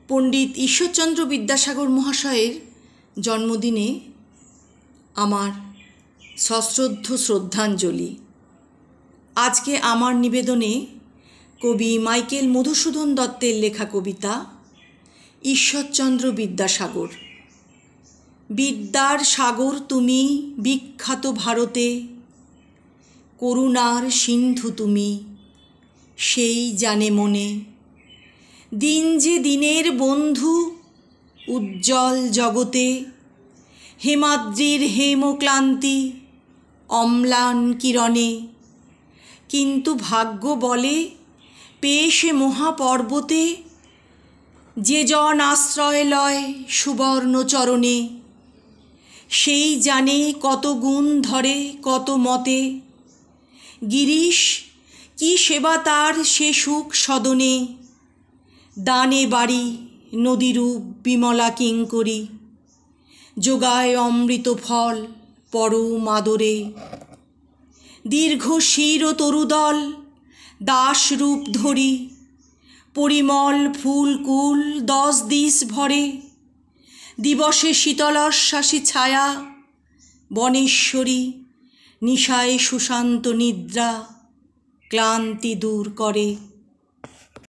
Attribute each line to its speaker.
Speaker 1: পণ্ডিত ঈশ্বরচন্দ্র বিদ্যাসাগর মহাশয়ের জন্মদিনে আমার সশ্রদ্ধ শ্রদ্ধাঞ্জলি। আজকে আমার নিবেদনে কবি মাইকেল মধুসূদন দত্তের লেখা কবিতা ঈশ্বরচন্দ্র বিদ্যাসাগর। বিদ্যার সাগর তুমি বিখ্যাত ভারতে, করুণার সিন্ধু তুমি সেই জানে মনে। দিন যে দিনের বন্ধু উজ্জ্বল জগতে, হেমাদ্রির হেমক্লান্তি অম্লান কিরণে। কিন্তু ভাগ্য বলে পেয়ে সে মহাপর্বতে, যে জন আশ্রয় লয় সুবর্ণ চরণে। সেই জানে কত গুণ ধরে কত মতে, গিরিশ কি সেবা তার সে সুখ সদনে। দানে বাড়ি নদীরূপ বিমলা কিঙ্করী, যোগায় অমৃত ফল পরম আদরে। দীর্ঘ শির ও তরুদল দাসরূপ ধরি, পরিমল ফুলকুল 10 দিশ ভরে। দিবসে শীতলশ্বাসী ছায়া বনেশ্বরী, নিশায় সুশান্ত নিদ্রা ক্লান্তি দূর করে।